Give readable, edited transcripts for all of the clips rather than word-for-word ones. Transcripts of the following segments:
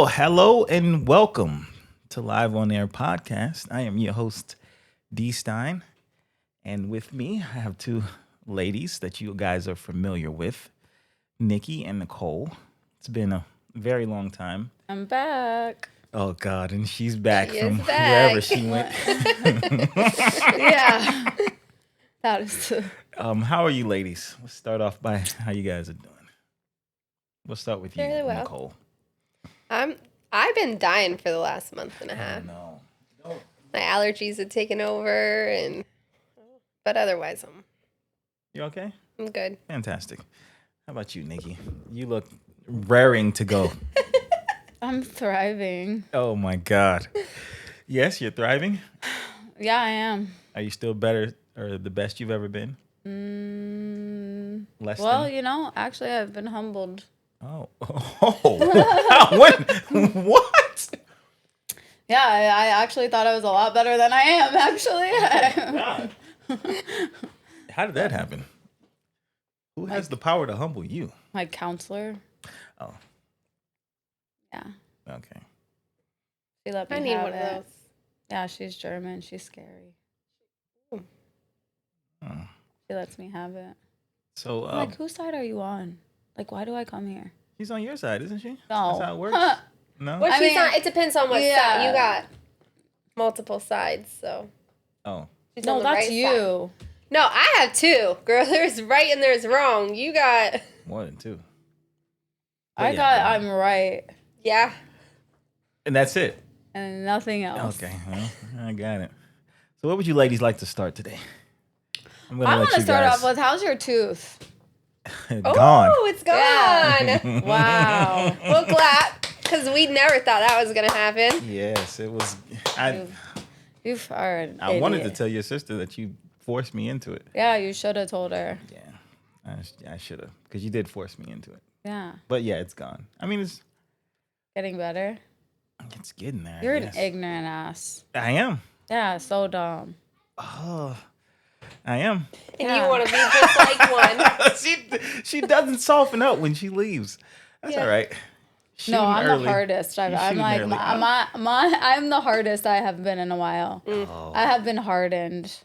Hello, and welcome to Live on Air podcast. I am your host, D-stine, and with me, I have two ladies that you guys are familiar with, Nikki and Nicole. It's been a very long time. I'm back. Oh, God, and she's back She from is back. wherever she went. Yeah. That is How are you, ladies? Let's start off by how you guys are doing. We'll start with you, Fairly well. Nicole. I've been dying for the last month and a half. No. My allergies had taken over, but otherwise You okay? I'm good. Fantastic. How about you, Nikki? You look raring to go. I'm thriving. Oh my God. Yes, you're thriving. Yeah, I am. Are you still better or the best you've ever been? Less Well, than? actually, I've been humbled. Oh. What? Yeah, I actually thought I was a lot better than I am, actually. How did that happen? Who has the power to humble you? My counselor. Oh, Yeah. okay. She let me I need have one of it. those. Yeah, she's German. She's scary. Oh. She lets me have it. So, I'm like, whose side are you on? Like, why do I come here? she's on your side, isn't she? No. That's how it works. No? Well, I she's mean, not. It depends on what yeah. side. You got multiple sides, so. Oh. She's No, on the that's right you. side. No, I have two. Girl, there's right and there's wrong. You got. More than two. I'm right. Yeah. And that's it. And nothing else. Okay. Well, I got it. So, what would you ladies like to start today? I'm gonna I let want to you start guys- off with, how's your tooth? Gone. Oh, it's gone. Wow. We'll clap because we never thought that was going to happen. Yes, it was. You are an I wanted to idiot. tell your sister that you forced me into it. Yeah, you should have told her. Yeah, I should have, because you did force me into it. Yeah. But yeah, it's gone. I mean, Getting better. it's getting there. You're yes. an ignorant ass. I am. Yeah, so dumb. Oh, I am. And Yeah. you want to be just like one. she doesn't soften up when she leaves. That's Yeah. all right. No, I'm Early. the hardest. I'm shooting like, early. I'm the hardest I have been in a while. Oh. I have been hardened.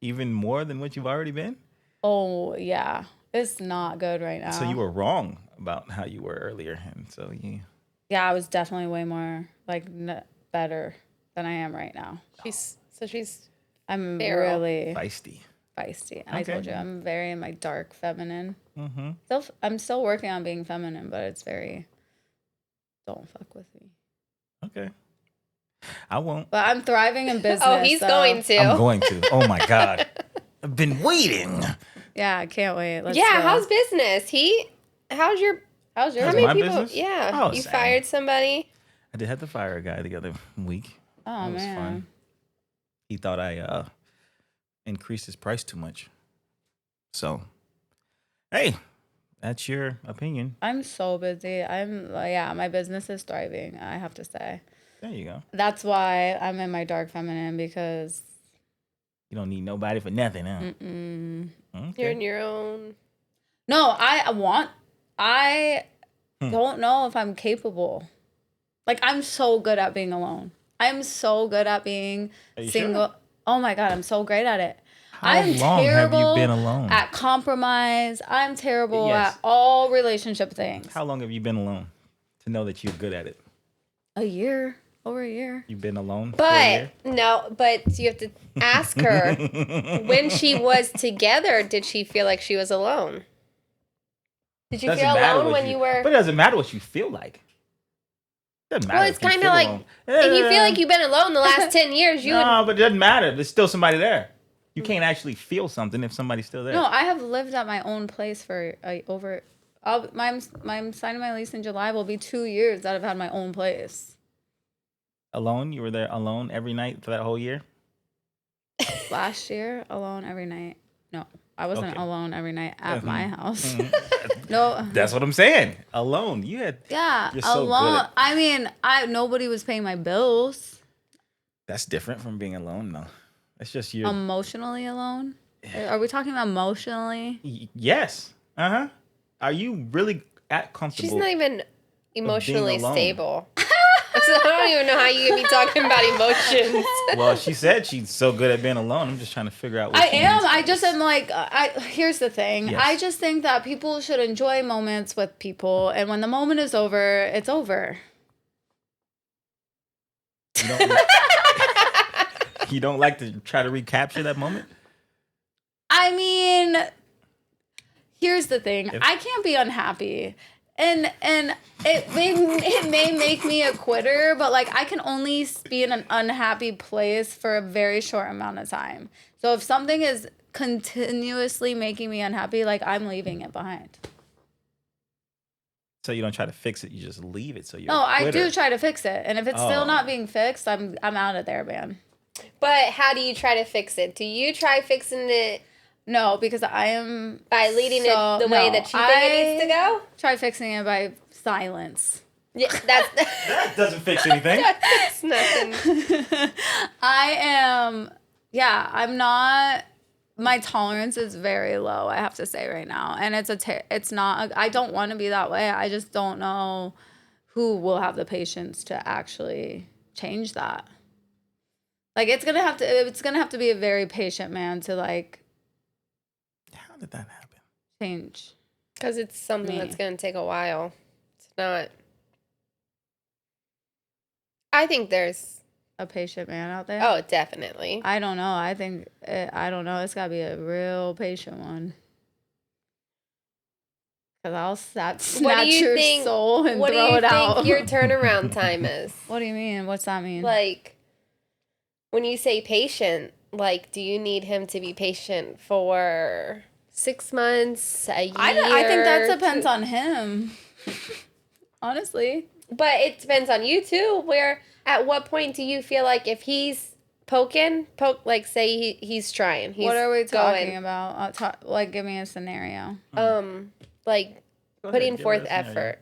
Even more than what you've already been. Oh, yeah. It's not good right now. So you were wrong about how you were earlier, and so you. Yeah, I was definitely way more, better than I am right now. She's I'm Feral. really Feisty. feisty. I Okay. told you, I'm very in my dark feminine. Mm-hmm. I'm still working on being feminine, but it's very, don't fuck with me. Okay. I won't. But I'm thriving in business. Oh, he's so- going to. I'm going to. Oh my God. I've been waiting. Yeah, I can't wait. Let's Yeah, go. how's business? How's yours? How How's many my people? business? Yeah, Oh, you same. fired somebody. I did have to fire a guy the other week. Oh, That was man. fun. He thought I increased his price too much. So, hey, that's your opinion. I'm so busy. My business is thriving, I have to say. There you go. That's why I'm in my dark feminine because You don't need nobody for nothing, huh? mm-mm. You're Okay. in your own. No, I don't know if I'm capable. Like, I'm so good at being alone. I'm so good at being Are you single. sure? Oh my God, I'm so great at it. How I'm long have terrible you been alone? at compromise. I'm terrible Yes. at all relationship things. How long have you been alone to know that you're good at it? A year. Over a year. You've been alone for a But year? no, but you have to ask her when she was together. Did she feel like she was alone? Did you Doesn't feel matter alone what when you were? But it doesn't matter what you feel like. Doesn't matter. Well, it's if you kind of feel like alone. if you feel like you've been alone the last 10 years, you would. No, but it doesn't matter. There's still somebody there. You can't actually feel something if somebody's still there. No, I have lived at my own place for over. I'm signing my lease in July. Will be 2 years that I've had my own place. Alone? You were there alone every night for that whole year? Last year, alone every night. No, I wasn't Okay. alone every night at my house. Mhm. No. That's what I'm saying. Alone. You had. Yeah, You're so good alone. at- I mean, nobody was paying my bills. That's different from being alone, though. It's just you. Emotionally alone. Are we talking about emotionally? Yes. Are you really at comfortable? She's not even emotionally alone. stable. I don't even know how you can be talking about emotions. Well, she said she's so good at being alone. I'm just trying to figure out what I she am. means by I just this. am like, here's the thing. Yes. I just think that people should enjoy moments with people. And when the moment is over, it's over. You don't, you don't like to try to recapture that moment? I mean, here's the thing. If- I can't be unhappy. And it may make me a quitter, but like I can only be in an unhappy place for a very short amount of time. So if something is continuously making me unhappy, like I'm leaving it behind. So you don't try to fix it, you just leave it so you're No, a I quitter. do try to fix it. And if it's Oh. still not being fixed, I'm out of there, man. But how do you try to fix it? Do you try fixing it No, because I am by leading it the way that you think it needs to go? Try fixing it by silence. Yeah, that's That doesn't fix anything. that's nothing. I'm not, my tolerance is very low, I have to say right now. And it's not, I don't want to be that way. I just don't know who will have the patience to actually change that. Like it's going to have to be a very patient man to like How did that happen? change. Because it's something Me. that's going to take a while. It's not. I think there's. A patient man out there. Oh, definitely. I don't know. I don't know. It's got to be a real patient one. Because I'll snatch your soul and what do throw you it out. think your turnaround time is? What do you mean? What's that mean? Like, when you say patient, like, do you need him to be patient for 6 months, a year? I think that depends on him. Honestly. But it depends on you too. Where at what point do you feel like if he's like say he's trying, he's What are we talking going, about? Like, give me a scenario. like Go putting ahead, give forth her a scenario. effort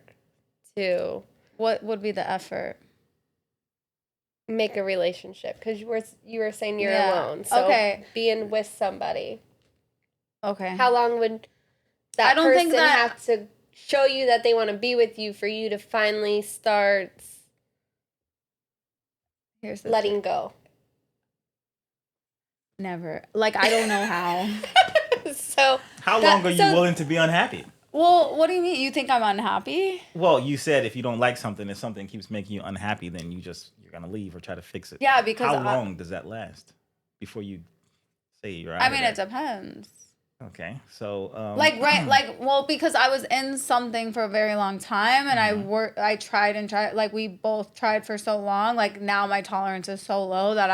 to What would be the effort? make a relationship? Because you were saying you're Yeah. alone, so Okay. being with somebody. Okay. How long would that I don't person think that- have to show you that they want to be with you for you to finally start Here's the letting go? Never. Like, I don't know how. So How long are you willing to be unhappy? Well, what do you mean? You think I'm unhappy? Well, you said if you don't like something, if something keeps making you unhappy, then you're gonna leave or try to fix it. Yeah, because how long does that last before you say you're out? I of mean, there? it depends. Okay, so because I was in something for a very long time, and I tried and tried. Like, we both tried for so long. Like, now my tolerance is so low that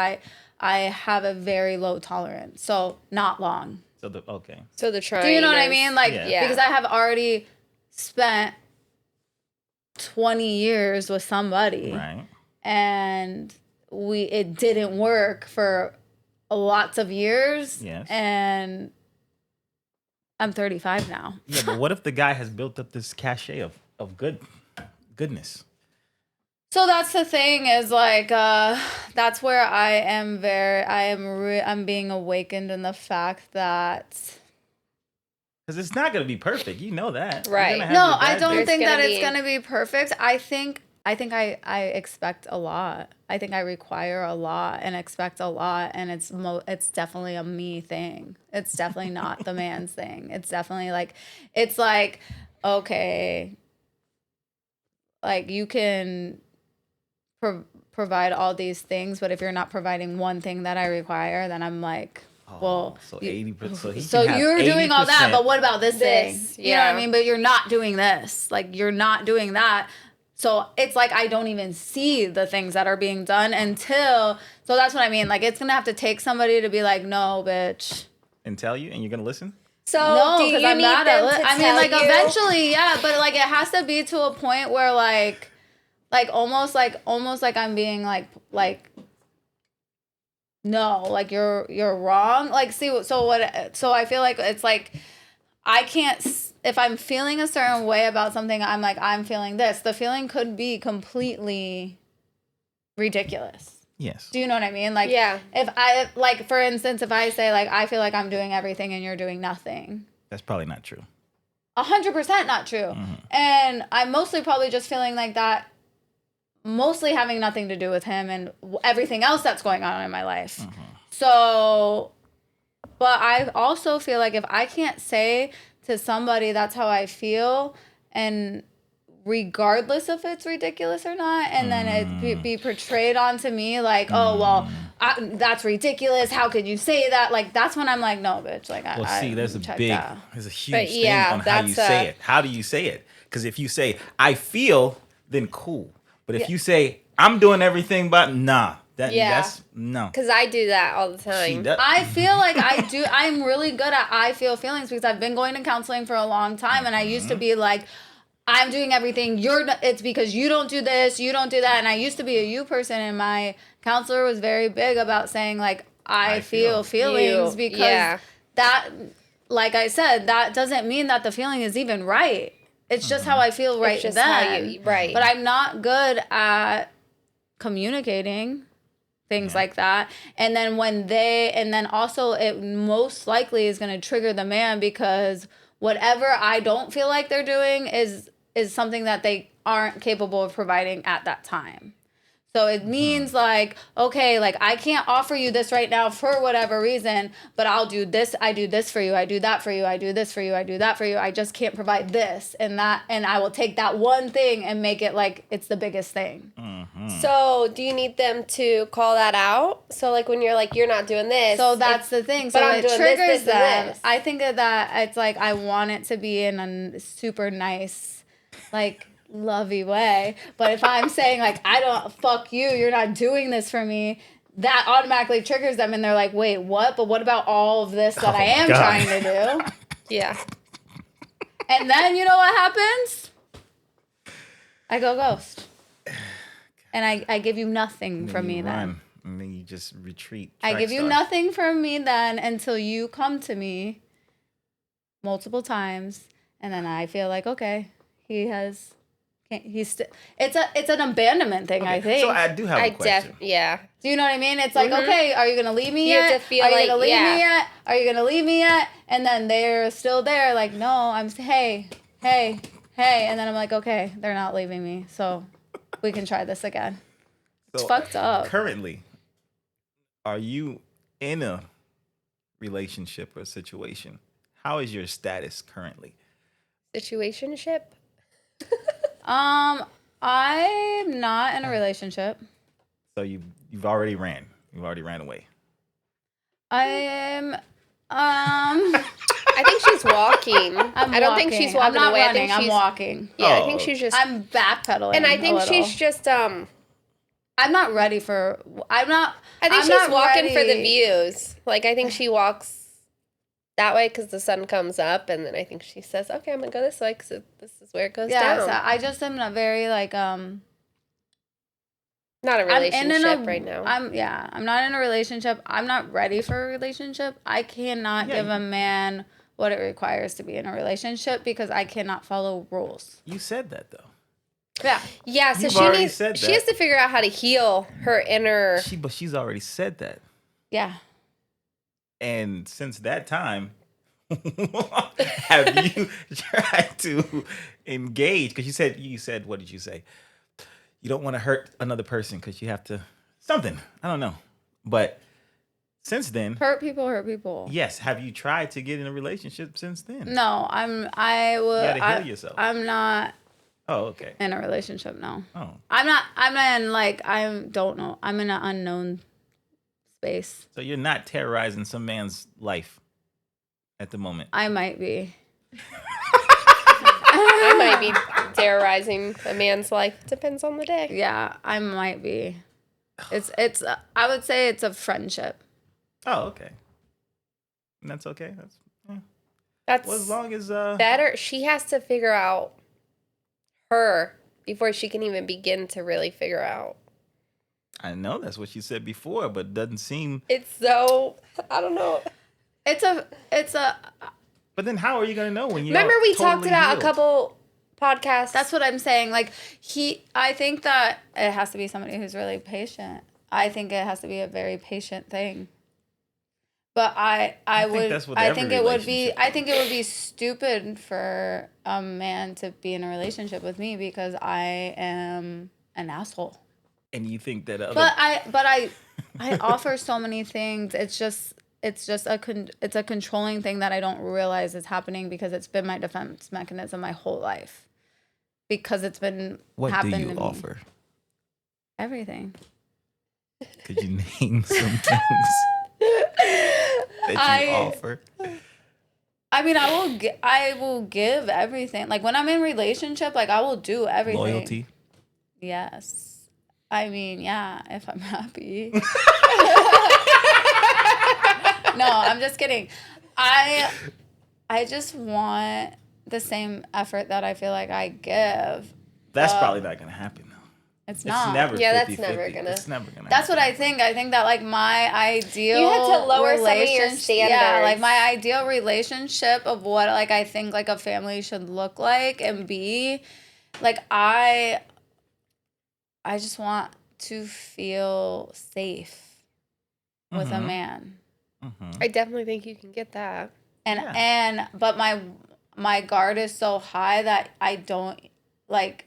I have a very low tolerance. So not long. So okay. So the trying. Do you know what I is- mean? Like, Yeah. because I have already spent 20 years with somebody, Right. and it didn't work for lots of years. Yes. And I'm 35 now. Yeah, but what if the guy has built up this cachet of goodness? So that's the thing is like that's where I'm being awakened in the fact that Because it's not gonna be perfect. You know that. You're Right. gonna have no, your I bad don't days. think that gonna it's be- gonna be perfect. I think I expect a lot. I think I require a lot and expect a lot, and it's definitely a me thing. It's definitely not the man's thing. It's definitely like okay, like you can provide all these things, but if you're not providing one thing that I require, then I'm like, well, so 80%. So, he so can have you're doing all that, 80%. but what about this thing? This, You know what I yeah. mean? But you're not doing this. Like, you're not doing that. So it's like I don't even see the things that are being done until. So that's what I mean. Like, it's gonna have to take somebody to be like, no, bitch. and tell you, and you're gonna listen. So No, do because you I'm need not them at. to I mean, tell like you? eventually, yeah, but like it has to be to a point where like almost like I'm being like no, like you're wrong. Like, see, so I feel like it's like I can't. If I'm feeling a certain way about something, I'm like, I'm feeling this. The feeling could be completely ridiculous. Yes. Do you know what I mean? Like, Yeah. if I, like, for instance, if I say, like, I feel like I'm doing everything and you're doing nothing, That's probably not true. 100% not true. And I'm mostly probably just feeling like that mostly having nothing to do with him and everything else that's going on in my life. So, but I also feel like if I can't say to somebody that's how I feel, and regardless if it's ridiculous or not, and then it be portrayed onto me like, oh, well, that's ridiculous. How could you say that? Like, that's when I'm like, no, bitch. Like, Well, see, there's a huge thing yeah, on how you say it. How do you say it? Because if you say, I feel, then cool. But if you say, I'm doing everything, but nah, that's no. Because I do that all the time. I feel like I'm really good at I feel feelings because I've been going to counseling for a long time, and I used to be like, I'm doing everything. It's because you don't do this, you don't do that. And I used to be a you person, and my counselor was very big about saying like, I feel feelings because that, like I said, that doesn't mean that the feeling is even right. It's just how I feel right then. Right. But I'm not good at communicating things like that. And then also it most likely is going to trigger the man because whatever I don't feel like they're doing is something that they aren't capable of providing at that time. So it means like, okay, like I can't offer you this right now for whatever reason, but I'll do this. I do this for you. I do that for you. I do this for you. I do that for you. I just can't provide this and that. And I will take that one thing and make it like it's the biggest thing. So do you need them to call that out? So like when you're like, you're not doing this. So that's the thing. So it triggers them. I think that it's like I want it to be in a super nice, like, lovey way. But if I'm saying like, I don't, fuck you, you're not doing this for me, that automatically triggers them and they're like, wait, what? But what about all of this that I am trying to do? Yeah. And then you know what happens? I go ghost. And I give you nothing from me then. And then you just retreat. I give you nothing from me then until you come to me multiple times. And then I feel like, okay, it's an abandonment thing, I think. So I do have a question. Do you know what I mean? It's like, okay, are you going to leave me yet? You have to feel are you like, going to leave me yet? Are you going to leave me yet? And then they're still there like, no, hey. And then I'm like, okay, they're not leaving me. So we can try this again. It's fucked up. Currently, are you in a relationship or situation? How is your status currently? Situationship? I'm not in a relationship. So you've already ran. You've already ran away. I think she's walking. I don't think she's walking I'm not away. Running, I'm walking. Yeah, I think she's just. I'm backpedaling. And I think she's just. I'm not ready for. I think she's walking for the views. Like I think she walks that way because the sun comes up, and then I think she says, "Okay, I'm gonna go this way because this is where it goes down." Yeah, so I just am not very like Not a relationship right now. I'm not in a relationship. I'm not ready for a relationship. I cannot give a man what it requires to be in a relationship because I cannot follow rules. You said that though. Yeah. Yeah, so she has to figure out how to heal her inner. But she's already said that. Yeah. And since that time, have you tried to engage? Because you said, what did you say? You don't want to hurt another person because you have to something. I don't know. But since then, hurt people. Yes. Have you tried to get in a relationship since then? No, You gotta heal yourself. I'm not. Oh, okay. In a relationship, no. Oh. I'm not. I'm in like I don't know. I'm in an unknown space. So you're not terrorizing some man's life at the moment. I might be. I might be terrorizing a man's life. Depends on the day. Yeah, I might be. It's. I would say it's a friendship. Oh, okay. And that's okay. That's well, as long as better. She has to figure out her before she can even begin to really figure out. I know that's what you said before, but it doesn't seem. It's so I don't know. It's a. But then, how are you gonna know when you? Remember, we talked about a couple podcasts. That's what I'm saying. Like I think that it has to be somebody who's really patient. I think it has to be a very patient thing. But I think it would be stupid for a man to be in a relationship with me because I am an asshole. And you think that other... But I offer so many things. It's just it's a controlling thing that I don't realize is happening because it's been my defense mechanism my whole life. Because it's been What do happened to you me. offer? Everything. Could you name some things that you offer? I mean, I will give everything. Like when I'm in relationship, like I will do everything. Loyalty. Yes. I mean, yeah, if I'm happy. No, I'm just kidding. I just want the same effort that I feel like I give. That's probably not gonna happen though. It's not. It's never 50-50. Yeah, that's never gonna. It's never gonna. That's what happen. I think. I think that like my ideal You have to lower some of your relationship- standards. Yeah, like my ideal relationship of what like I think like a family should look like and be. Like I just want to feel safe with a man. I definitely think you can get that. But my guard is so high that I don't like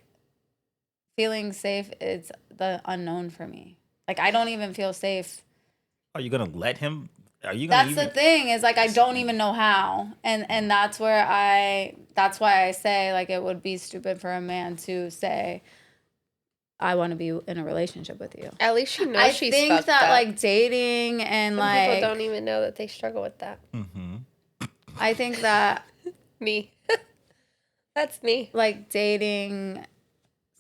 feeling safe is the unknown for me. Like I don't even feel safe. Are you gonna let him? Are you gonna? That's the thing is like I don't even know how, and that's why I say like it would be stupid for a man to say I want to be in a relationship with you. At least you know I she's think fucked that up. like dating and Some like people don't even know that they struggle with that. I think that Me. That's me. like dating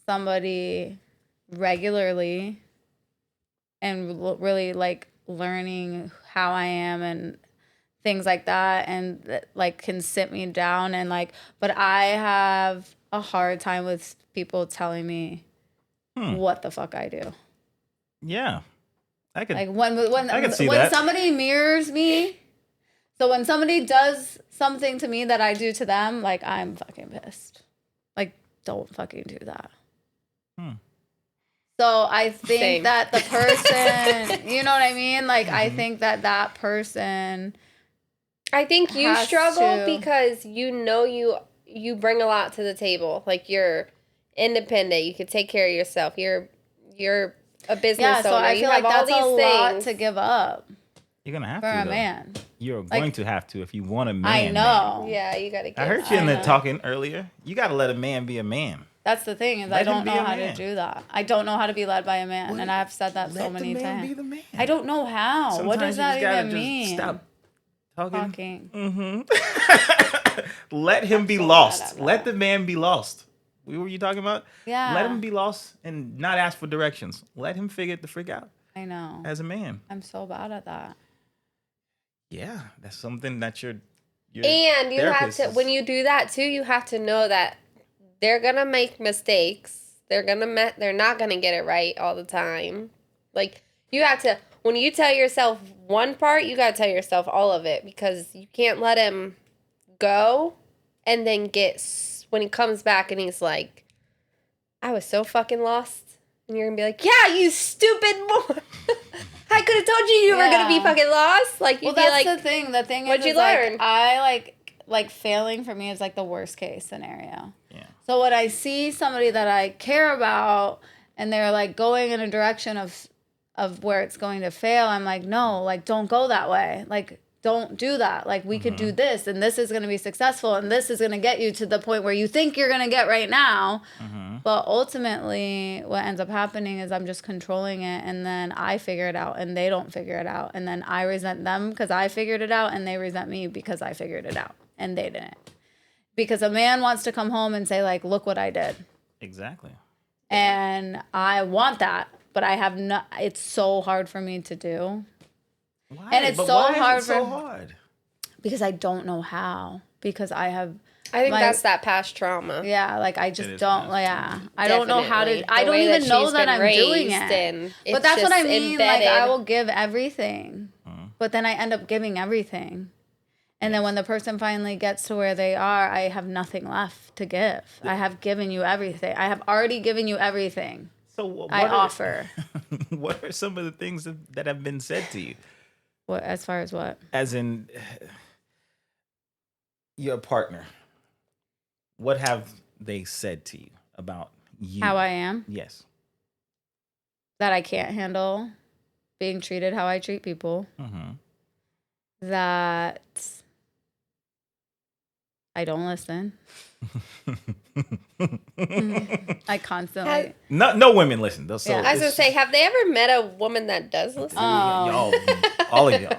somebody regularly and really like learning how I am and things like that and like can sit me down and like but I have a hard time with people telling me what the fuck I do. Yeah, I could. Like when I could see when that. somebody mirrors me, so when somebody does something to me that I do to them, like I'm fucking pissed. Like don't fucking do that. So I think Same. that the person, you know what I mean? Like I think that person. I think you has struggle to. because you know you bring a lot to the table. Like you're independent. You can take care of yourself. You're a business Yeah, owner. so I you feel have like all that's a these lot things. to give up You're gonna have for to a though. man. You're going to have to if you want a man. I know. Yeah, you gotta. I heard you in I there know. talking earlier. You gotta let a man be a man. That's the thing is Let I him don't be know a how man. to do that. I don't know how to be led by a man, Well, and I've said that so let many the man times. be the man. I don't know how. What does Sometimes you that just even gotta mean? Stop talking. Talking. Let him be so lost. bad at Let that. the man be lost. What were you talking about? Yeah. Let him be lost and not ask for directions. Let him figure it the freak out I know. as a man. I'm so bad at that. Yeah, that's something that your And you have therapist to, is- when you do that too, you have to know that they're gonna make mistakes. They're not gonna get it right all the time. Like you have to, when you tell yourself one part, you gotta tell yourself all of it because you can't let him go and then when he comes back and he's like, I was so fucking lost. And you're gonna be like, yeah, you stupid boy. I could have told you were gonna be Yeah. fucking lost. Like you'd Well, be that's like, the thing. The thing what'd is, you is like, learn? I like failing for me is like the worst case scenario. Yeah. So when I see somebody that I care about and they're like going in a direction of where it's going to fail, I'm like, no, like don't go that way. Like don't do that. Like we could do this and this is going to be successful and this is going to get you to the point where you think you're going to get right now. But ultimately what ends up happening is I'm just controlling it and then I figure it out and they don't figure it out. And then I resent them because I figured it out and they resent me because I figured it out and they didn't. Because a man wants to come home and say like, look what I did. Exactly. And I want that, but I have not, it's so hard for me to do. Why? And it's But so why is it hard so for- hard. Because I don't know how. Because I I think my- that's that past trauma. yeah, like I just is don't, nasty. yeah. I don't know how Definitely. to, I The don't way even that know she's that been I'm doing raised it. and But it's that's what I just mean. Like I embedded. will give everything, but then I end up giving everything. And then when the person finally gets to where they are, I have nothing left to give. I have given you everything. I have already given you everything. So what I are- offer. What are some of the things that have been said to you? What, as far as what? As in your partner. What have they said to you about you? How I am? Yes. that I can't handle being treated how I treat people. That I don't listen. I constantly. No women listen. So Yeah. I was gonna say, have they ever met a woman that does listen? y'all, all of y'all,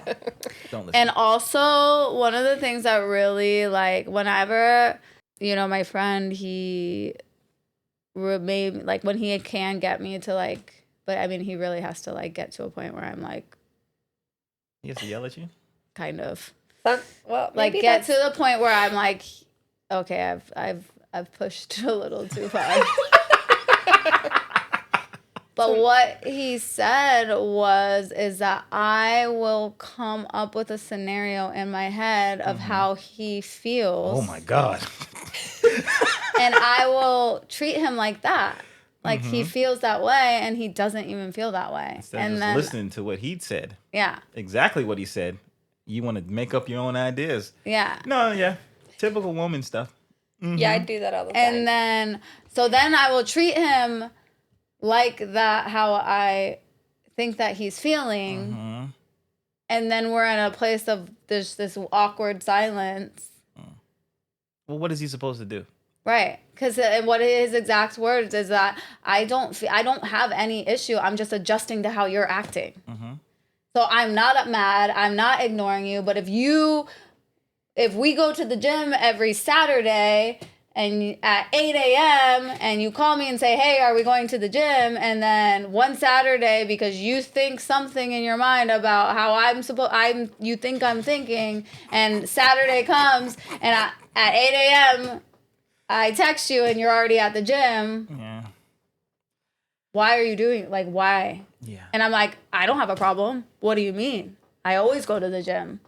don't listen. And also, one of the things that really, like, whenever, my friend, he remain, like, when he can get me to, like, but I mean, he really has to, like, get to a point where I'm like, He has to yell at you? kind of. Well, Like, get to the point where I'm like, okay, I've pushed a little too far. But what he said is that I will come up with a scenario in my head of how he feels. Oh my God. And I will treat him like that. Like he feels that way and he doesn't even feel that way. Instead and of just then listening to what he'd said. Yeah. Exactly what he said. You want to make up your own ideas. Yeah. No, yeah. Typical woman stuff. Yeah, I do that all the time. And then I will treat him like that, how I think that he's feeling. And then we're in a place of there's this awkward silence. Well, what is he supposed to do? Right. Because what his exact words is that I don't have any issue. I'm just adjusting to how you're acting. So I'm not mad. I'm not ignoring you. But if we go to the gym every Saturday and at 8 a.m. and you call me and say, hey, are we going to the gym? And then one Saturday, because you think something in your mind about how you think I'm thinking, and Saturday comes and at 8 a.m. I text you and you're already at the gym. Yeah. Why are you doing, like, why? Yeah. And I'm like, I don't have a problem. What do you mean? I always go to the gym.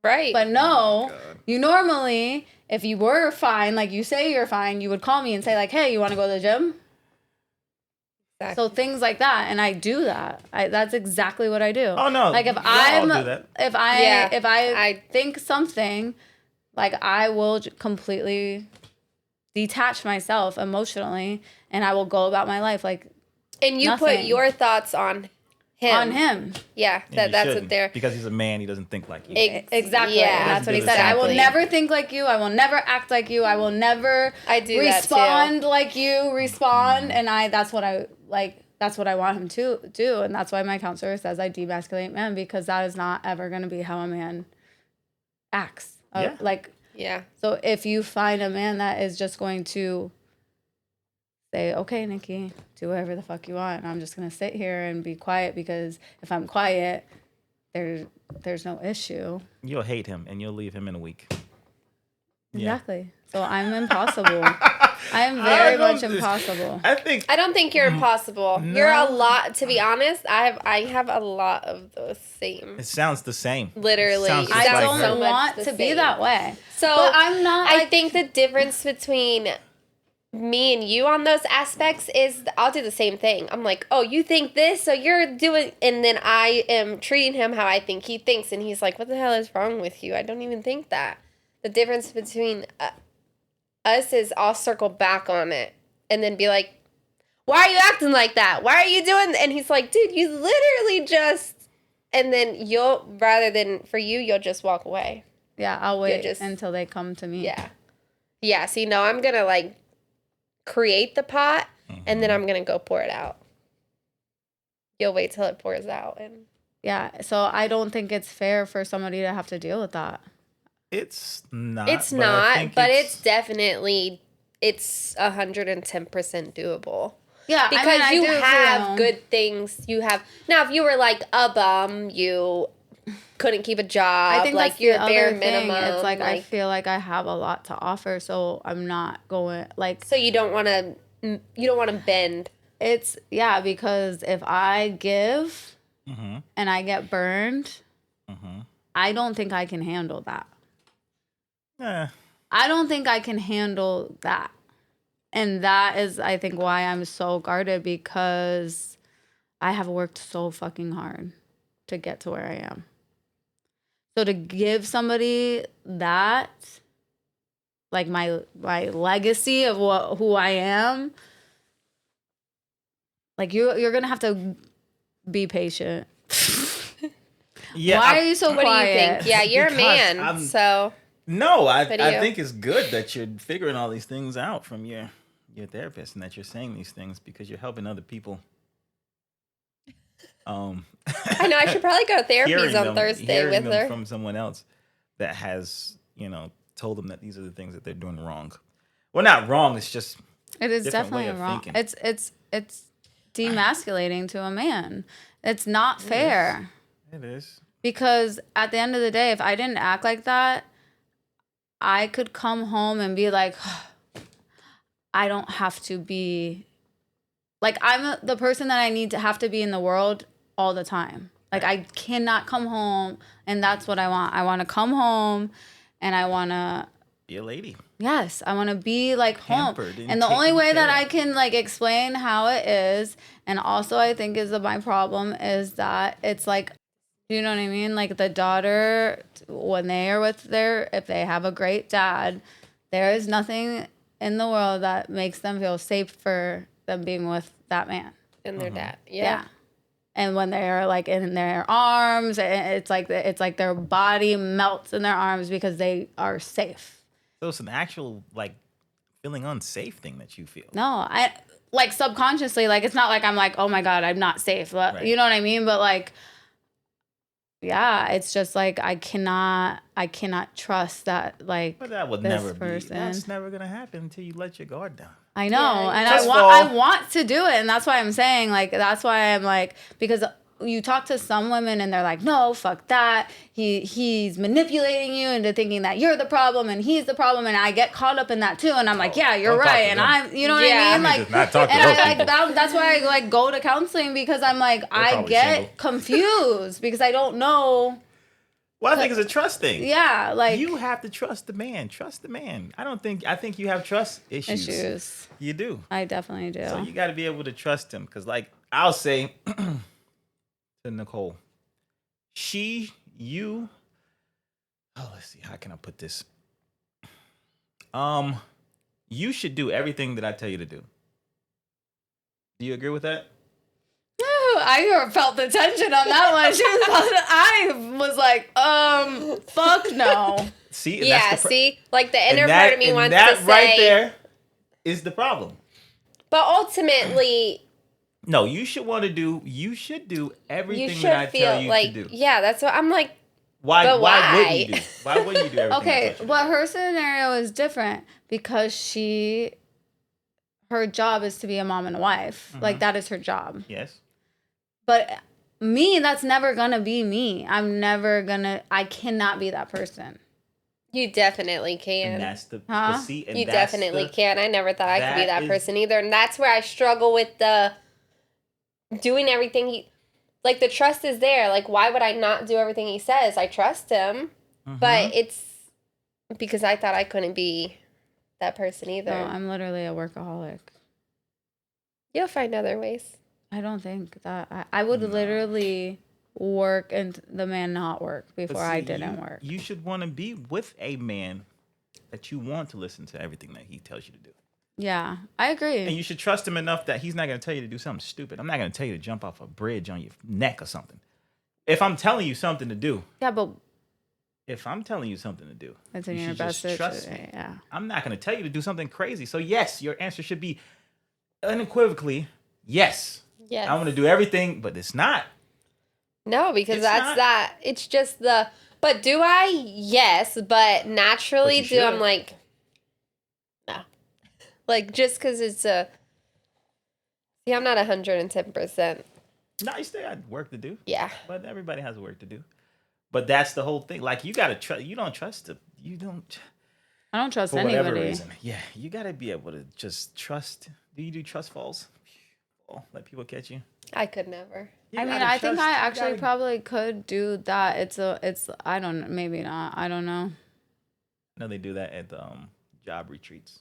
Right. But no, you normally, if you were fine, like you say you're fine, you would call me and say like, hey, you want to go to the gym? Exactly. So things like that. And I do that. That's exactly what I do. Oh, no. Like if do that. if I think something, like I will completely detach myself emotionally and I will go about my life like and you nothing. put your thoughts on him. On him. Yeah, And that's shouldn't, what they're... Because he's a man, he doesn't think like you. Exactly. Yeah. And that's what he Do said. the I same will thing. never think like you. I will never act like you. I will never respond like you respond. And that's what I want him to do. And that's why my counselor says I demasculate men, because that is not ever going to be how a man acts. Yeah. Yeah. So if you find a man that is just going to say, okay, Nikki, do whatever the fuck you want, and I'm just going to sit here and be quiet, because if I'm quiet, there's no issue. You'll hate him and you'll leave him in a week. Exactly. So I'm impossible. I am very much impossible. I don't think you're impossible. No. You're a lot, to be honest. I have a lot of the same. It sounds the same. Literally. Sounds just I like don't her. so much want the to be same. that way. So But I'm not. I think the difference between me and you on those aspects is I'll do the same thing. I'm like, oh, you think this, so you're doing, and then I am treating him how I think he thinks, and he's like, what the hell is wrong with you? I don't even think that. The difference between us is I'll circle back on it and then be like, why are you acting like that? Why are you doing? And he's like, dude, you literally just, and then you'll just walk away. Yeah, I'll wait until they come to me. Yeah. Yeah, see, no, I'm going to like create the pot and then I'm going to go pour it out. You'll wait till it pours out. And Yeah, so I don't think it's fair for somebody to have to deal with that. It's not. it's but I think it's definitely, it's 110% doable. Yeah, Because I mean, you have good things. You have, now if you were like a bum, you couldn't keep a job, I think like that's your the bare other thing. minimum. It's like I feel like I have a lot to offer, so I'm not going like. So you don't want to bend. It's because if I give and I get burned, I don't think I can handle that. I don't think I can handle that. And that is, I think, why I'm so guarded, because I have worked so fucking hard to get to where I am. So to give somebody that, like my legacy of who I am, Like you're gonna have to be patient. Yeah. Why are you so What do you quiet? think? Yeah, you're a Because man, so No, I What do you- think it's good that you're figuring all these things out from your therapist, and that you're saying these things because you're helping other people. I know I should probably go to therapies on Thursday hearing with them her. from someone else that has told them that these are the things that they're doing wrong. Well, not wrong. It's just It is different way definitely of wrong. thinking. It's demasculating to a man. It's not fair. It is. Because at the end of the day, if I didn't act like that, I could come home and be like, I don't have to be like the person that I need to have to be in the world all the time. Like I cannot come home and that's what I want. I want to come home and I want to Be a lady. Yes, I want to be like home. Pampered and And the only taken way that care I of. can like explain how it is, and also I think is my problem is that it's like, you know what I mean? Like the daughter, when they are with if they have a great dad, there is nothing in the world that makes them feel safe for them being with that man. And their dad. Yeah. Yeah. And when they're like in their arms, it's like their body melts in their arms because they are safe. So it's an actual like feeling unsafe thing that you feel. No, I like subconsciously, like it's not like I'm like, oh my God, I'm not safe. Right. You know what I mean? But like, yeah, it's just like I cannot trust that like But that would this never person. be. That's never gonna happen until you let your guard down. I know, Yeah, and First of I all- want to do it, and that's why I'm saying like that's why I'm like because you talk to some women and they're like, no, fuck that. He's manipulating you into thinking that you're the problem and he's the problem, and I get caught up in that too, and I'm like, yeah, you're don't talk right, to and them. I'm, you know what Yeah. I mean, I need like, to not talk to and those I like people. that's why I like go to counseling because I'm like I probably get single. confused because I don't know, Well, I think it's a trust thing. yeah, like You have to trust the man. Trust the man. I think you have trust issues. issues. You do. I definitely do. So you got to be able to trust him. Because, like, I'll say to Nicole, you. Oh, let's see. How can I put this? You should do everything that I tell you to do. Do you agree with that? I felt the tension on that one. I was like, fuck no. See? And Yeah, that's the see? Like the inner and part of me and wants that to say. right there is the problem. But ultimately, No, you should do everything you that I should feel tell you like, to do. yeah, that's what I'm like. Why but why wouldn't why? you do? Why wouldn't you do everything? I Okay, tell you? but her scenario is different because her job is to be a mom and a wife. Like that is her job. Yes. But me, that's never gonna be me. I cannot be that person. You definitely can. And that's the Huh? but see, and You that's definitely the- can. I never thought I could be that that is- person either. And that's where I struggle with the doing everything like the trust is there. Like, why would I not do everything he says? I trust him. But it's because I thought I couldn't be that person either. No, I'm literally a workaholic. You'll find other ways. I don't think that I would literally work and the man not work but before see, I didn't work. You should want to be with a man that you want to listen to everything that he tells you to do. Yeah, I agree. And you should trust him enough that he's not going to tell you to do something stupid. I'm not going to tell you to jump off a bridge on your neck or something. If I'm telling you something to do, yeah, but if I'm telling you something to do, it's in you your should best just trust interest. me. Yeah. I'm not going to tell you to do something crazy. So yes, your answer should be unequivocally yes. Yes. I want to do everything, but it's not. No, because It's that's not. that. It's just the. But do I? Yes, but naturally, But you I'm should. like, no. Like just because it's a. See, I'm not 110%. No, you still got work to do. Yeah. But everybody has work to do. But that's the whole thing. Like you gotta trust. You don't trust the. You don't. I don't trust For whatever anybody. reason, yeah, you gotta be able to just trust. Do you do trust falls? Oh, let people catch you. I could never. You I mean, gotta I think trust- I you actually gotta- probably could do that. It's I don't maybe not. I don't know. No, they do that at the job retreats.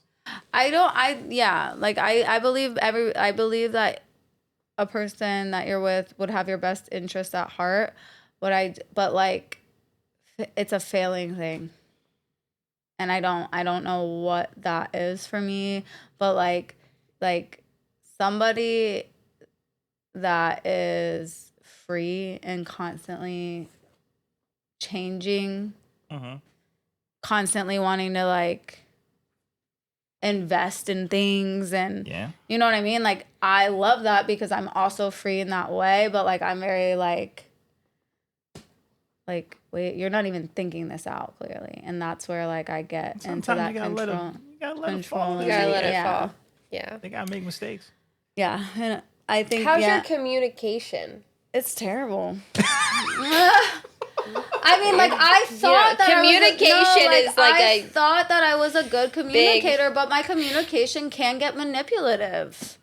I believe that a person that you're with would have your best interest at heart. But like it's a failing thing. And I don't know what that is for me, but like somebody that is free and constantly changing, constantly wanting to like invest in things and you know what I mean? Like I love that because I'm also free in that way, but like I'm very like wait, you're not even thinking this out clearly. And that's where like I get Sometimes into that you gotta control. you gotta let them fall. You gotta let it Yeah. fall. Yeah. They gotta make mistakes. Yeah. And I think How's your communication? it's terrible. I mean, like I thought that communication is like I thought that I was a good communicator, but my communication can get manipulative.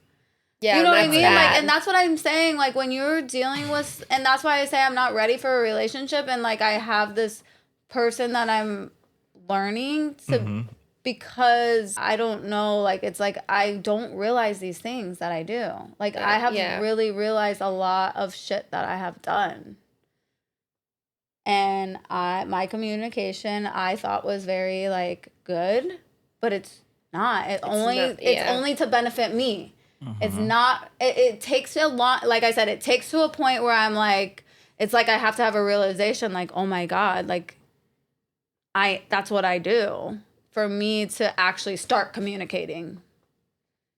Yeah, you know what I that's mean? bad. Like, and that's what I'm saying. Like, when you're dealing with, and that's why I say I'm not ready for a relationship, and like I have this person that I'm learning to, because I don't know. Like, it's like I don't realize these things that I do. Like, I have really realized a lot of shit that I have done. And my communication I thought was very like good, but it's not. It's only to benefit me. It's not. It takes a lot. Like I said, it takes to a point where I'm like, it's like I have to have a realization. Like, oh my God, like that's what I do for me to actually start communicating.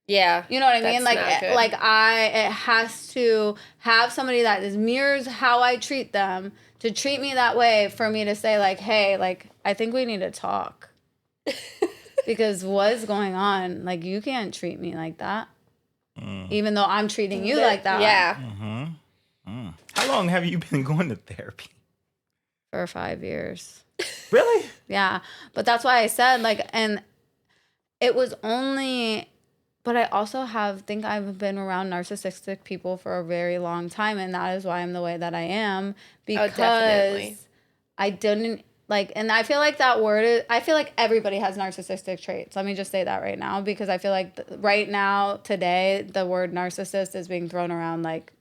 Yeah. You know what I mean? Like it has to have somebody that mirrors how I treat them to treat me that way for me to say like, hey, like, I think we need to talk because what's going on? Like, you can't treat me like that. Even though I'm treating you like that. Yeah. How long have you been going to therapy? For 5 years. Really? Yeah. But that's why I said like, and it was only... But I also think I've been around narcissistic people for a very long time, and that is why I'm the way that I am, because I didn't like, and I feel like that word is, I feel like everybody has narcissistic traits. Let me just say that right now, because I feel like right now, today, the word narcissist is being thrown around like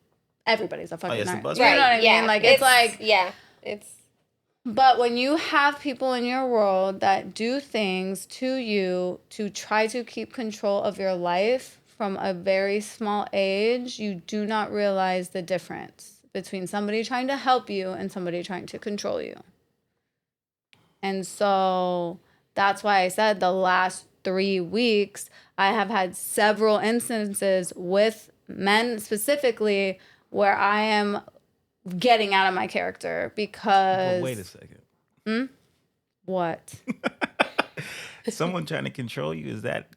everybody's a fucking narcissist. You know what I mean? Like, it's like... Yeah, it's... But when you have people in your world that do things to you to try to keep control of your life from a very small age, you do not realize the difference between somebody trying to help you and somebody trying to control you. And so that's why I said the last 3 weeks, I have had several instances with men specifically where I am getting out of my character because... But wait a second. What? Someone trying to control you, is that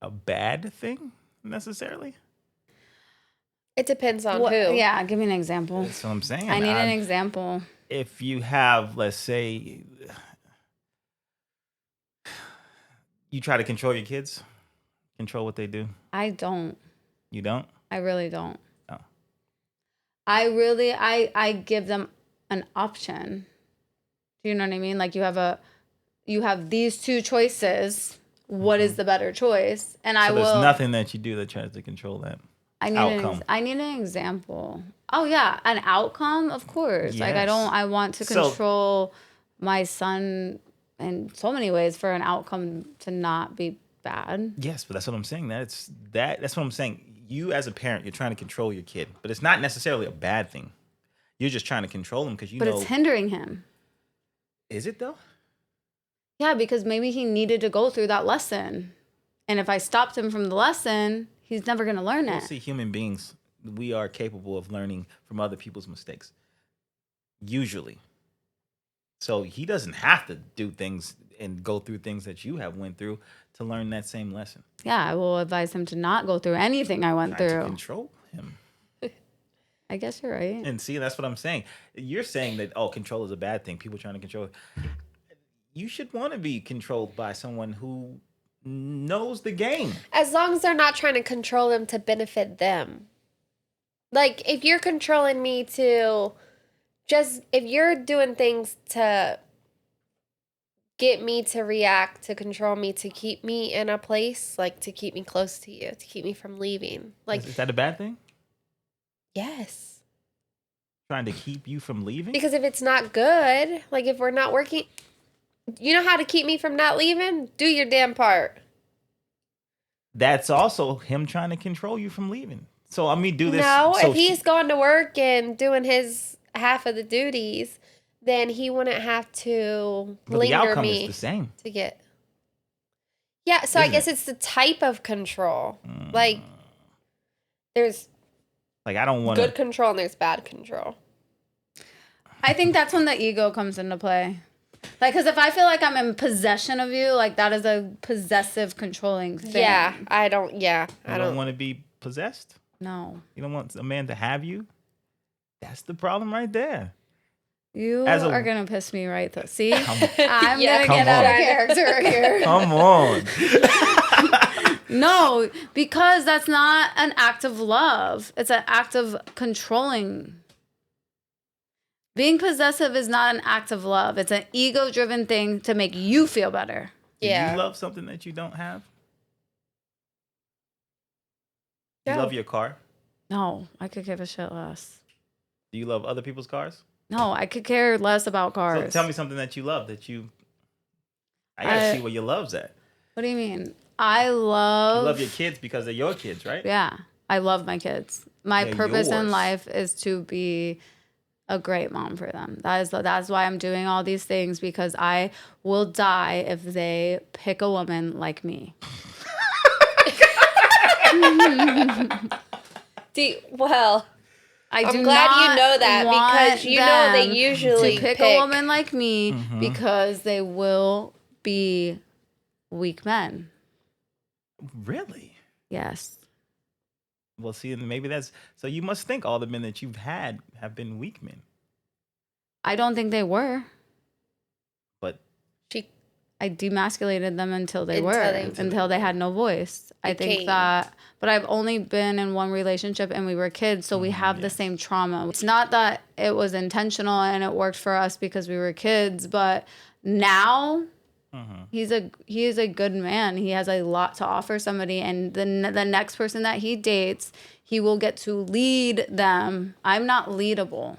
a bad thing necessarily? It depends on who. Yeah, give me an example. That's what I'm saying. I need an example. If you have, let's say, you try to control your kids, control what they do. I don't. You don't? I really don't. Oh. I give them an option. Do you know what I mean? Like you have these two choices. What is the better choice? And so there's nothing that you do that tries to control that outcome. I need an example. Oh yeah, an outcome, of course. Yes. Like I want to control my son in so many ways for an outcome to not be bad. Yes, but that's what I'm saying. That's what I'm saying. You as a parent, you're trying to control your kid, but it's not necessarily a bad thing. You're just trying to control him because you know. But it's hindering him. Is it though? Yeah, because maybe he needed to go through that lesson. And if I stopped him from the lesson, he's never going to learn it. See, human beings, we are capable of learning from other people's mistakes. Usually. So he doesn't have to do things and go through things that you have went through to learn that same lesson. Yeah, I will advise him to not go through anything I went through. To control him. I guess you're right. And see, that's what I'm saying. You're saying that, control is a bad thing. People trying to control. You should want to be controlled by someone who knows the game. As long as they're not trying to control them to benefit them. Like, if you're controlling me to if you're doing things to get me to react, to control me, to keep me in a place, like to keep me close to you, to keep me from leaving. Like, is that a bad thing? Yes. Trying to keep you from leaving? Because if it's not good, like if we're not working, you know how to keep me from not leaving? Do your damn part. That's also him trying to control you from leaving. So let me do this. No, so if he's going to work and doing his half of the duties, then he wouldn't have to but the linger outcome is me the same. to get. Yeah, so I Isn't guess it? it's the type of control. Like, there's Like I don't want to. good control and there's bad control. I think that's when the ego comes into play. Like, because if I feel like I'm in possession of you, like that is a possessive, controlling thing. Yeah, I don't. Yeah, I don't want to be possessed. No. You don't want a man to have you. That's the problem right there. You As a- are going to piss me right though. See? Come, I'm Yeah. going to get Come out of on. character here. come on. No, because that's not an act of love. It's an act of controlling. Being possessive is not an act of love. It's an ego-driven thing to make you feel better. Do Yeah. you love something that you don't have? You No. love your car? No, I could give a shit less. Do you love other people's cars? No, I could care less about So cars. tell me something that you love that you. I gotta see where your love's at. What do you mean? I You love... love your kids because they're your kids, right? Yeah, I love my kids. My They're purpose in yours. life is to be a great mom for them. That's why I'm doing all these things, because I will die if they pick a woman like me. Well, I'm I'm glad you know that, because you know they usually to pick a woman like me because they will be weak men. Really? Yes. Well, see, and maybe that's so. You must think all the men that you've had have been weak men, I don't think they were. but She I demasculated them until they Until they had no voice. I think became. that, but I've only been in one relationship and we were kids, so we have the same trauma. It's not that it was intentional and it worked for us because we were kids, but now he is a good man. He has a lot to offer somebody, and the next person that he dates, he will get to lead them. I'm not leadable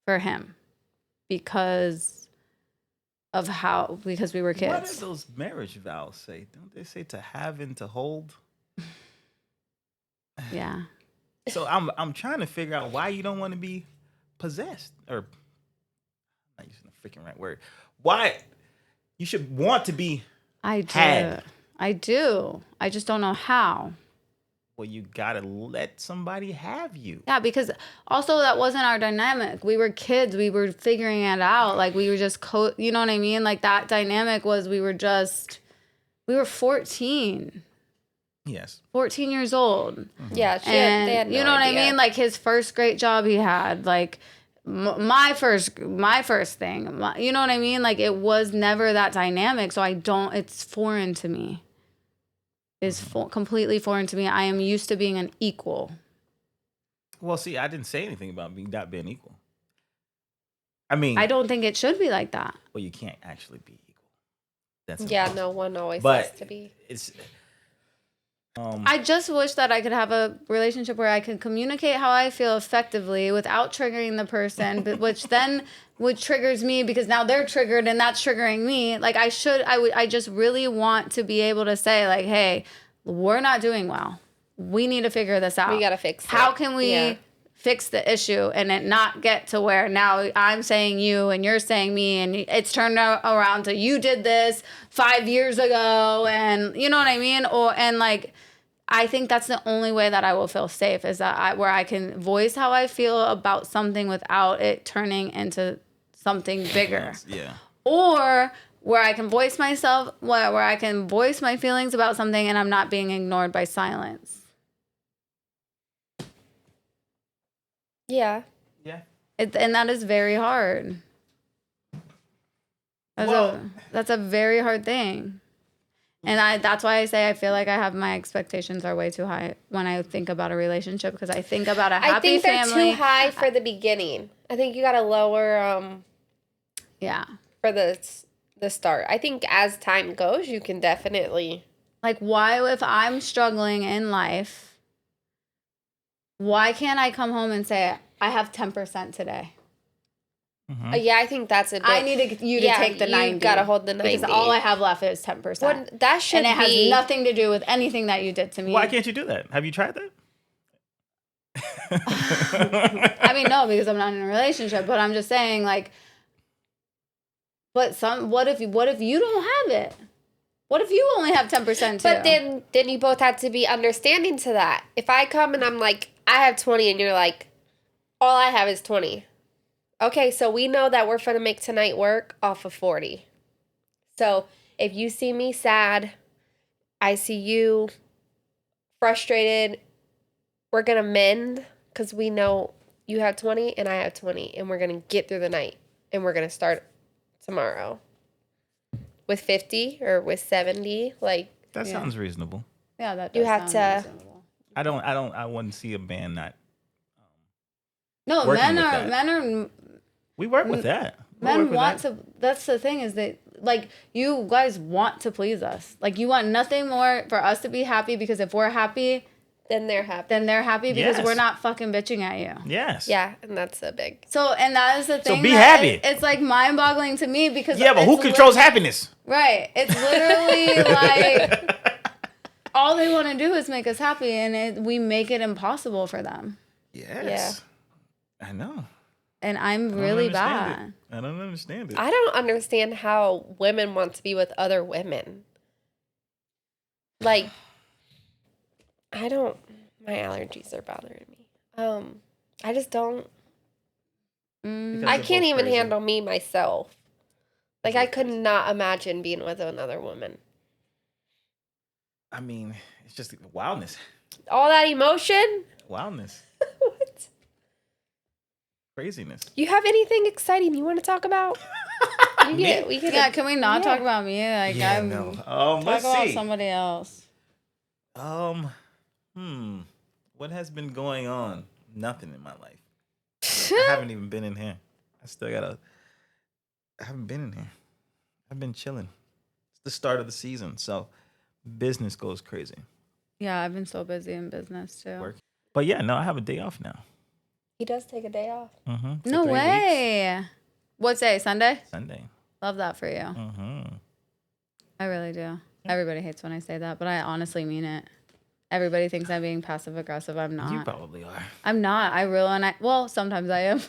for him because we were kids. what do those marriage vows say? Don't they say to have and to hold? Yeah. So I'm trying to figure out why you don't want to be possessed, or I'm not using the freaking right word. Why you should want to be I do. had. I do. I just don't know how. Well, you gotta let somebody have you. Yeah, because also that wasn't our dynamic. We were kids. We were figuring it out. Like we were just you know what I mean? Like that dynamic was we were 14. Yes. 14 years old. yeah, And they had no you know what I idea. mean? Like his first great job he had, like my first thing. You know what I mean? Like it was never that dynamic. So it's foreign to me. It's completely foreign to me. I am used to being an equal. Well, see, I didn't say anything about not being equal. I mean, I don't think it should be like that. well, you can't actually be equal. That's Yeah, impossible. no one always But has to be. it's. I just wish that I could have a relationship where I could communicate how I feel effectively without triggering the person, but which triggers me because now they're triggered and that's triggering me. Like I just really want to be able to say like, hey, we're not doing well. We need to figure this out. We gotta fix it. How can we Yeah. fix the issue and it not get to where now I'm saying you and you're saying me and it's turned around to you did this 5 years ago and you know what I mean? I think that's the only way that I will feel safe is that where I can voice how I feel about something without it turning into something bigger. Yeah. Or where I can voice myself, where I can voice my feelings about something and I'm not being ignored by silence. Yeah. Yeah. And that is very hard. That's a very hard thing. And that's why I say I feel like my expectations are way too high when I think about a relationship because I think about a happy family. I think they're too high for the beginning. I think you gotta lower Yeah. for the start. I think as time goes, you can definitely. Like why if I'm struggling in life, why can't I come home and say I have 10% today? Yeah, I think that's a bit. I need you to take the 90. You gotta hold the 90. Because all I have left is 10%. Well, that should and it be. has nothing to do with anything that you did to me. Why can't you do that? Have you tried that? I mean, no, because I'm not in a relationship, but I'm just saying, like, what if you don't have it? What if you only have 10% too? But then you both have to be understanding to that. If I come and I'm like, I have 20 and you're like, all I have is 20. Okay, so we know that we're going to make tonight work off of 40. So if you see me sad, I see you frustrated, we're going to mend because we know you have 20 and I have 20 and we're going to get through the night and we're going to start tomorrow with 50 or with 70. Like, That sounds reasonable. Yeah, that You does have sound to- reasonable. I wouldn't see a man not. No, working men with are that. We work with that. We work men with want that. to. That's the thing is that like you guys want to please us. Like you want nothing more for us to be happy because if we're happy, then they're happy. then they're happy because Yes. we're not fucking bitching at you. Yes. Yeah, and that's a big. So and that is the thing. be that happy. It's like mind-boggling to me because Yeah, but who it's controls happiness? Right. It's literally like all they want to do is make us happy, and we make it impossible for them. Yes. I know. And I'm I don't really understand bad. it. I don't understand it. I don't understand how women want to be with other women. Like, I don't. My allergies are bothering me. I just don't. Because I they're can't both even crazy. handle me myself. Like, I could not imagine being with another woman. I mean, it's just wildness. All that emotion. Wildness. What? Craziness. You have anything exciting you want to talk about? We get. Yeah, can we not talk about me? Like Yeah, I'm no. talk Let's about see. somebody else. What has been going on? Nothing in my life. I haven't even been in here. I haven't been in here. I've been chilling. It's the start of the season, so business goes crazy. Yeah, I've been so busy in business too. Work. But yeah, no, I have a day off now. He does take a day off. For No 3 weeks. way. What day? Sunday? Sunday. Love that for you. I really do. Everybody hates when I say that, but I honestly mean it. Everybody thinks I'm being passive aggressive. I'm not. You probably are. I'm not. Well, sometimes I am.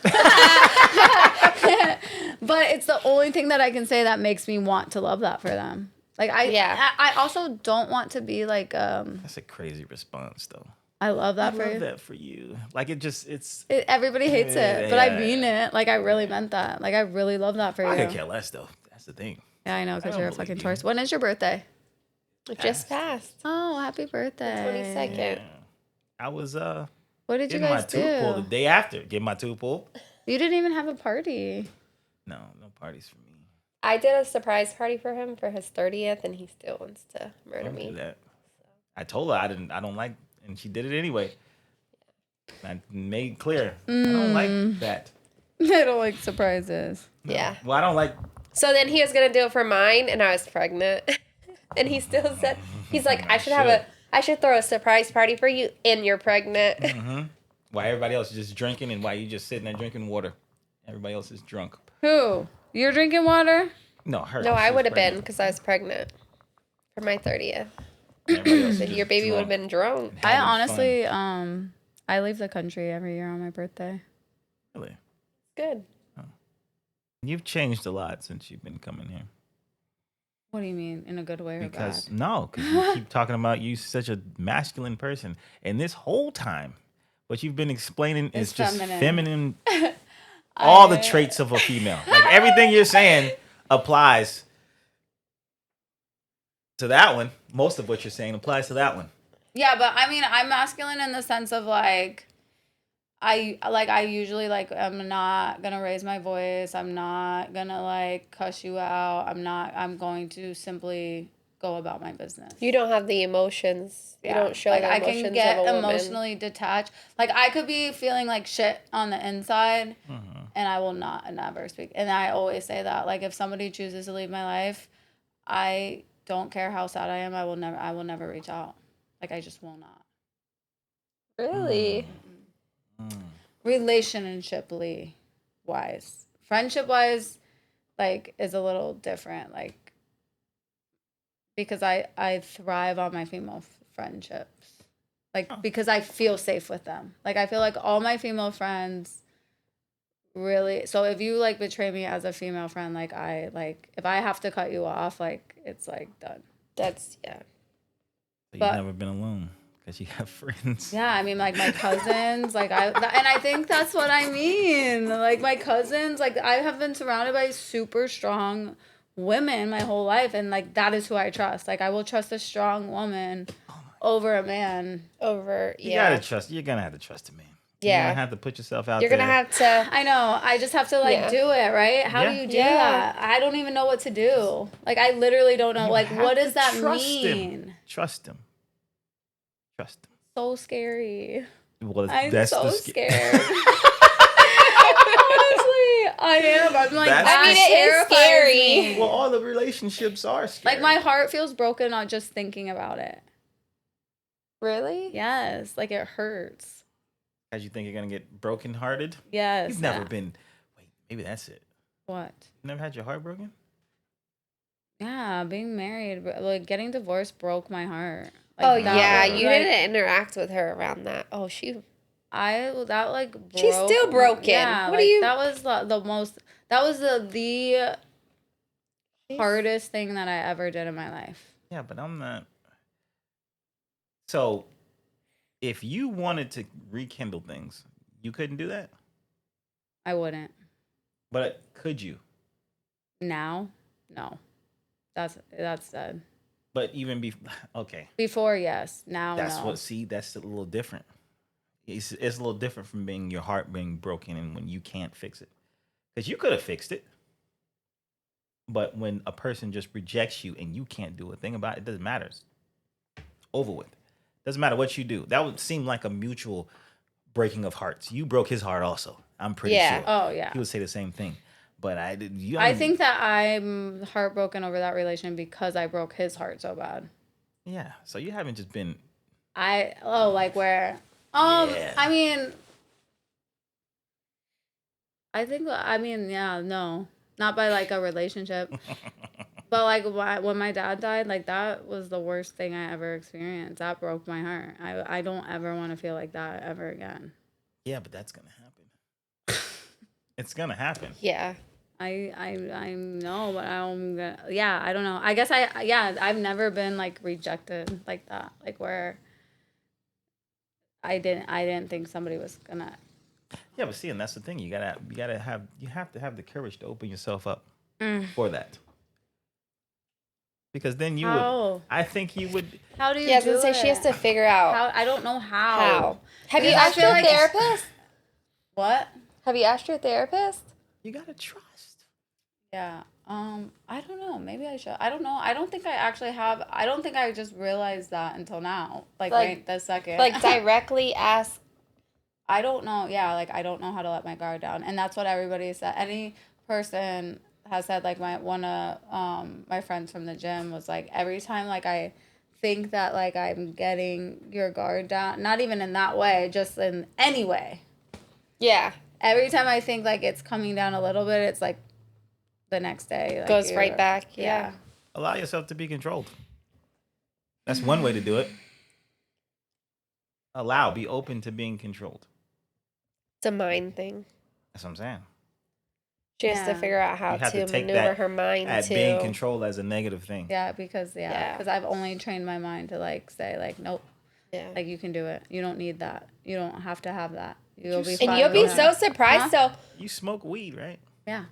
But it's the only thing that I can say that makes me want to love that for them. Like I also don't want to be like That's a crazy response, though. I love that for I you. love that for you. Like it's. Everybody hates it, but I mean it. Like I really meant that. Like I really love that for you. I could care less though. That's the thing. Yeah, I know, because don't you're a believe fucking you. Taurus. When is your birthday? It just passed. Oh, happy birthday. 22nd. Yeah. I was What did you getting my guys tooth pulled the do? day after. Get my tooth pulled. You didn't even have a party. No parties for me. I did a surprise party for him for his 30th, and he still wants to murder Don't do me. that. I told her I don't like, and she did it anyway. I made clear I don't like that. I don't like surprises. Yeah. Well, I don't like. So then he was gonna do it for mine, and I was pregnant, and he still said he's like, I should throw a surprise party for you, and you're pregnant. Why everybody else is just drinking, and why you just sitting there drinking water? Everybody else is drunk. Who? You're drinking water? No, her. No, she I was would have been pregnant. because I was pregnant for my 30th. Everybody else is So just your baby would have drunk. been drunk. I Having honestly, I leave the country every year on my birthday. Really? Good. You've changed a lot since you've been coming here. What do you mean? In a good way or Because bad? because you keep talking about you such a masculine person, and this whole time, what you've been explaining is It's just feminine. feminine. All the traits of a female, like everything you're saying, applies to that one. Most of what you're saying applies to that one. Yeah, but I mean, I'm masculine in the sense of like, I usually like, I'm not gonna raise my voice. I'm not gonna like cuss you out. I'm going to simply go about my business. You don't have the emotions. You don't show like the I emotions can get of a woman. emotionally detached. Like I could be feeling like shit on the inside, and I will never speak. And I always say that. Like if somebody chooses to leave my life, I don't care how sad I am. I will never reach out. Like I just will not. Really? Relationshiply wise, friendship wise, like is a little different. Like because I thrive on my female friendships. like because I feel safe with them. Like I feel like all my female friends really. So if you like betray me as a female friend, like I like if I have to cut you off, like it's like done. That's yeah. So you've But never been alone because you have friends. yeah, I mean like my cousins, like and I think that's what I mean. Like my cousins, like I have been surrounded by super strong women my whole life, and like that is who I trust. Like I will trust a strong woman over a man. Over You yeah. gotta trust. You're gonna have to trust a man. You're Yeah. gonna have to put yourself out You're there. gonna have to I know. I just have to like Yeah. do it, right? How do Yeah. you do Yeah. that? I don't even know what to do. Like I literally don't know. You Like have what to does that trust mean? him. Trust him. Trust him. So scary. Well, I'm that's so the scared. Honestly, I am. I'm like, That's that I mean, it is terrifies scary. me. Well, all the relationships are scary. Like my heart feels broken on just thinking about it. Really? Yes, like it hurts. As you think you're gonna get brokenhearted. Yes. You've never been. Wait, maybe that's it. What? You never had your heart broken? Yeah, being married, like getting divorced broke my heart. Like, Oh that yeah, was, you like, didn't interact with her around that. Oh, That like broke, She's still broken. Yeah, What like, do you? that was the most. That was the hardest thing that I ever did in my life. Yeah, but I'm not. So, if you wanted to rekindle things, you couldn't do that. I wouldn't But could you? now. No, that's dead. But even be okay. Before, yes. Now, That's no. what. See, that's a little different. It's a little different from being your heart being broken and when you can't fix it, because you could have fixed it. But when a person just rejects you and you can't do a thing about it, it doesn't matter. It's over with. Doesn't matter what you do. That would seem like a mutual breaking of hearts. You broke his heart also. I'm pretty Yeah. sure. Oh yeah. He would say the same thing. But I did. You, I think that I'm heartbroken over that relation because I broke his heart so bad. Yeah. So you haven't just been. Like where? Yeah. I mean, yeah, no, not by like a relationship, but like when my dad died, like that was the worst thing I ever experienced. That broke my heart. I don't ever want to feel like that ever again. Yeah, but that's gonna happen. It's gonna happen. Yeah. I know, but I'm gonna. Yeah, I don't know. I guess I've never been like rejected like that, like where I didn't think somebody was gonna. Yeah, but see, and that's the thing. You have to have the courage to open yourself up Mm. for that. Because then you How? would. I think you would. How do you? Yeah, I was do gonna say it? she has to figure out How I don't know how. how. Have you Because I asked feel your like- therapist? What? Have you asked your therapist? You gotta trust. Yeah. I don't know. Maybe I should. I don't know. I don't think I actually have. I don't think I just realized that until now. Like right this second. Like directly ask. I don't know. Yeah, like I don't know how to let my guard down, and that's what everybody said. Any person has said. Like one of my friends from the gym was like, every time like I think that like I'm getting your guard down, not even in that way, just in any way. Yeah. Every time I think like it's coming down a little bit, it's like the next day like, Goes right back. Yeah. Allow yourself to be controlled. That's one way to do it. Be open to being controlled. It's a mind thing. That's what I'm saying. She has to Yeah. figure out how You have to to take maneuver that her mind At to being controlled as a negative thing. Yeah, because Yeah. I've only trained my mind to like say like nope, Yeah. like you can do it. You don't need that. You don't have to have that. You'll be And fine. And you'll be with so that. surprised. Huh? So You smoke weed, right? Yeah.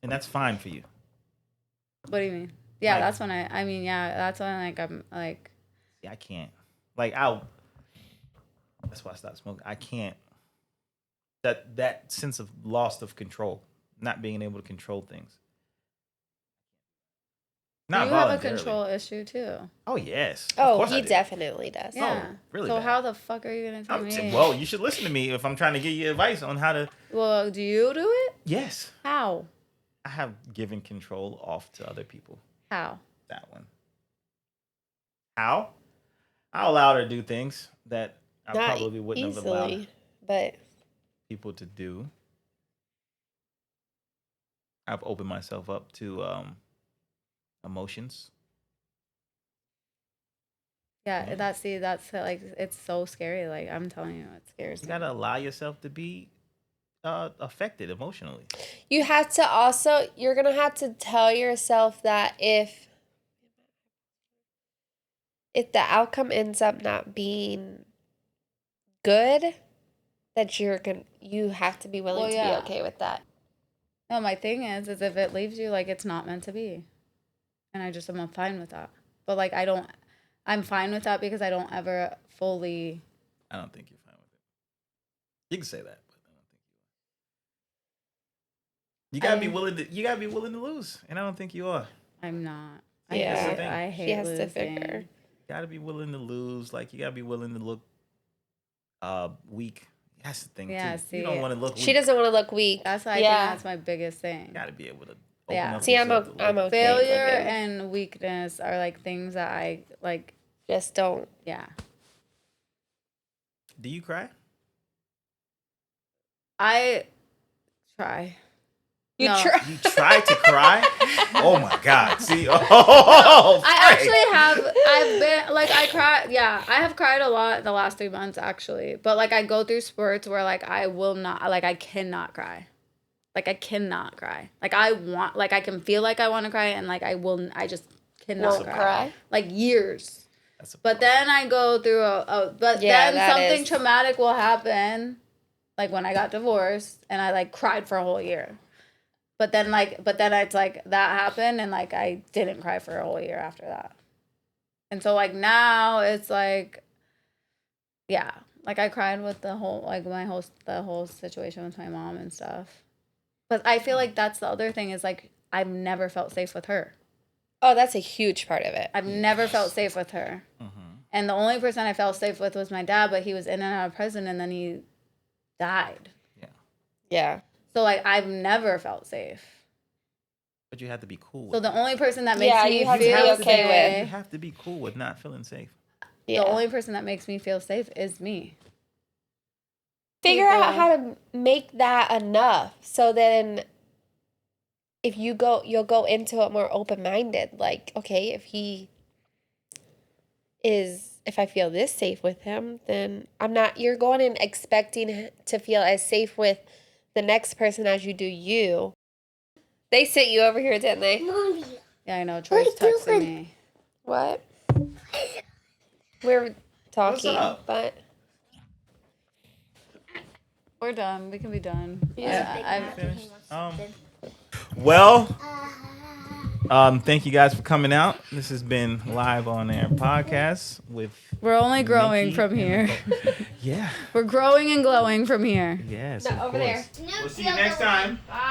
And that's fine for you. What do you mean? Yeah, Like- that's when I mean yeah, that's when like I'm like Yeah, I can't. That's why I stopped smoking. I can't. That sense of loss of control, not being able to control things. Not you have a voluntarily. control issue too. Oh yes. Of oh, course I he do. definitely does. Yeah. really So bad. how the fuck are you gonna tell I'm me? saying, well, you should listen to me if I'm trying to give you advice on how to. Well, do you do it? Yes, How? I have given control off to other people. How? That one. How? I allow her to do things that I Not probably wouldn't have allowed easily, but people to do. I've opened myself up to emotions. Yeah, that's like it's so scary. Like I'm telling you, it scares You me. gotta allow yourself to be affected emotionally. You have to also, you're going to have to tell yourself that if the outcome ends up not being good, that you have to be willing Well, to yeah. be okay with that. No, my thing is if it leaves you, like it's not meant to be, and I'm fine with that. But like I'm fine with that because I don't ever fully. I don't think you're fine with it. You can say that, but I don't think you are. You gotta be willing to. You gotta be willing to lose, and I don't think you are. I'm not. Yeah. I hate She has losing. to figure. You gotta be willing to lose. Like you gotta be willing to look weak. That's the thing Yeah, too. see, You don't want to look weak. She doesn't want to look weak. That's I think that's my biggest thing. You gotta be able to. Yeah. Up See, I'm yourself to I'm look. okay. Failure looking. and weakness are like things that I like. Just don't. Yeah. Do you cry? I try. You No. try. You try to cry? Oh my God! See, oh, I actually have. I've been like I cried. Yeah, I have cried a lot the last 3 months actually. But like I go through spurts where like I will not. Like I cannot cry. Like I cannot cry. Like I want. Like I can feel like I want to cry and like I will. I just cannot Won't cry. Like years. That's a But then I go through but Yeah, then that something is. traumatic will happen, like when I got divorced and I like cried for a whole year. But then it's like that happened and like I didn't cry for a whole year after that. And so like now it's like, yeah, like I cried with the whole situation with my mom and stuff. But I feel like that's the other thing is like I've never felt safe with her. Oh, that's a huge part of it. I've never felt safe with her. And the only person I felt safe with was my dad, but he was in and out of prison and then he died. Yeah. So like I've never felt safe. But you have to be cool with So the only person that makes Yeah, me you have to be feel okay with- safe, You have to be cool with not feeling safe. Yeah. the only person that makes me feel safe is me. Figure out how to make that enough so then if you'll go into it more open-minded. Like, okay, if I feel this safe with him, then you're going in expecting to feel as safe with the next person as you do you. They sent you over here, didn't they? Yeah, I know. Troy's texting me. What? We're talking, up? but We're done. We can be done. Yeah. Finished. Well, thank you guys for coming out. This has been Live on Air podcast with. We're only growing Nikki from here. Yeah. We're growing and glowing from here. Yes. No, of over there. course. We'll see you next time. Bye.